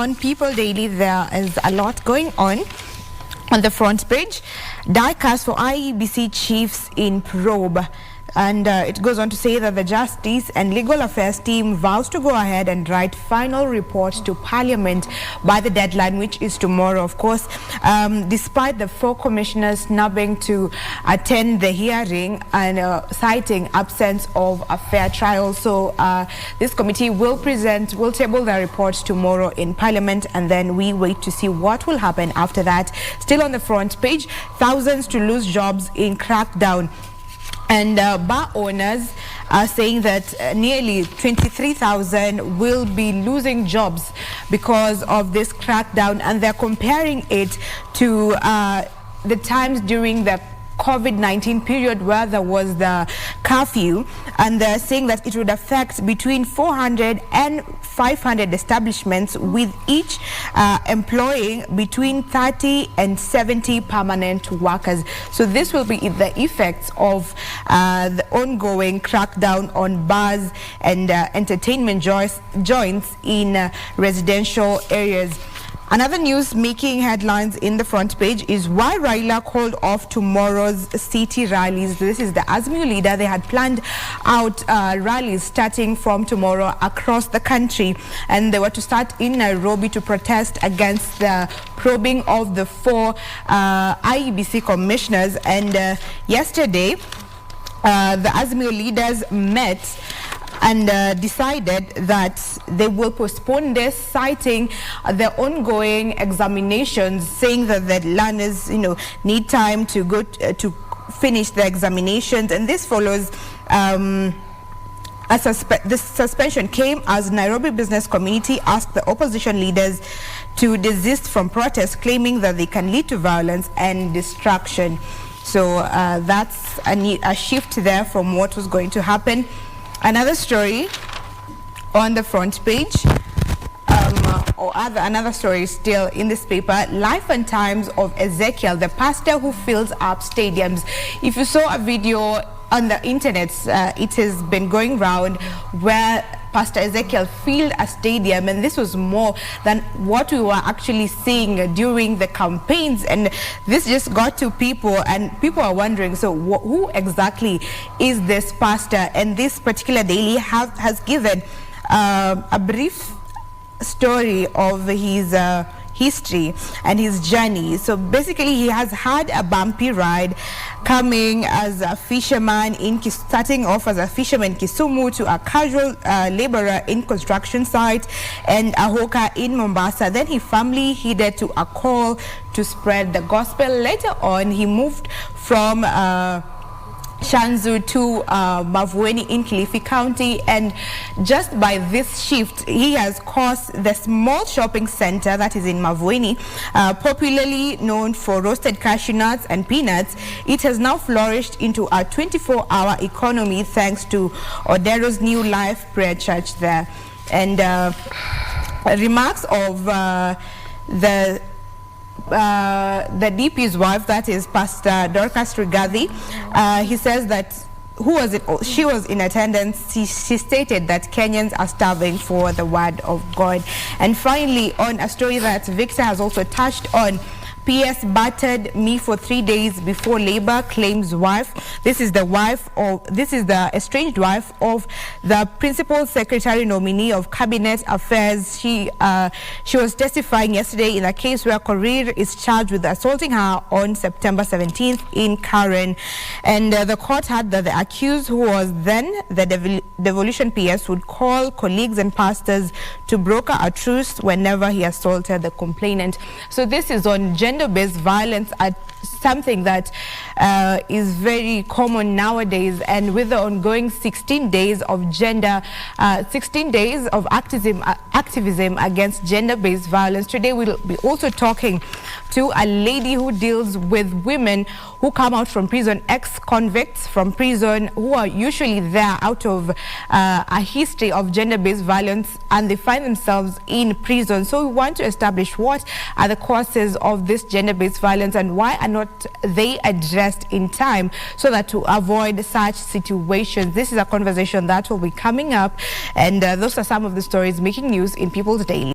On People Daily, there is a lot going on the front page. Diecast for IEBC chiefs in probe. And it goes on to say that the Justice and Legal Affairs team vows to go ahead and write final report to Parliament by the deadline, which is tomorrow, of course. Despite the 4 commissioners snubbing to attend the hearing and citing absence of a fair trial. So this committee will table their report tomorrow in Parliament, and then we wait to see what will happen after that. Still on the front page, thousands to lose jobs in crackdown. And bar owners are saying that nearly 23,000 will be losing jobs because of this crackdown, and they're comparing it to the times during the COVID-19 period where there was the curfew, and they're saying that it would affect between 400 and 500 establishments, with each employing between 30 and 70 permanent workers. So this will be the effects of the ongoing crackdown on bars and entertainment joints in residential areas. Another news making headlines in the front page is why Raila called off tomorrow's city rallies. This is the Azimio leader. They had planned out rallies starting from tomorrow across the country, and they were to start in Nairobi to protest against the probing of the 4 IEBC commissioners. And yesterday, the Azimio leaders met and decided that they will postpone this, citing the ongoing examinations, saying that the learners, need time to go to finish the examinations. And this follows this suspension came as Nairobi business community asked the opposition leaders to desist from protests, claiming that they can lead to violence and destruction. So that's a shift there from what was going to happen. Another story on the front page, another story still in this paper, Life and Times of Ezekiel, the pastor who fills up stadiums. If you saw a video on the internet, it has been going round where Pastor Ezekiel filled a stadium, and this was more than what we were actually seeing during the campaigns. And this just got to people, and people are wondering, so who exactly is this pastor? And this particular daily has given a brief story of his history and his journey. So basically, he has had a bumpy ride, coming as a fisherman starting off as a fisherman in Kisumu, to a casual laborer in construction site, and a hawker in Mombasa. Then he firmly heeded to a call to spread the gospel. Later on, he moved from Shanzu to Mavueni in Kilifi County, and just by this shift he has caused the small shopping center that is in Mavueni, popularly known for roasted cashew nuts and peanuts. It has now flourished into a 24-hour economy thanks to Odero's New Life Prayer Church there. And remarks of the DP's wife, that is Pastor Dorcas Rigathi, he says that she was in attendance. She stated that Kenyans are starving for the word of God. And finally, on a story that Victor has also touched on, PS battered me for 3 days before labor, claims wife. This is the estranged wife of the principal secretary nominee of cabinet affairs. She was testifying yesterday in a case where Korir is charged with assaulting her on September 17th in Karen. And the court had that the accused, who was then the devolution PS, would call colleagues and pastors to broker a truce whenever he assaulted the complainant. So this is on gender-based violence, something that is very common nowadays, and with the ongoing 16 days of 16 days of activism against gender-based violence. Today we'll be also talking to a lady who deals with women who come out from prison, ex-convicts from prison, who are usually there out of a history of gender-based violence, and they find themselves in prison. So we want to establish what are the causes of this gender-based violence and why are not they addressed in time, so that to avoid such situations. This is a conversation that will be coming up, and those are some of the stories making news in People's Daily.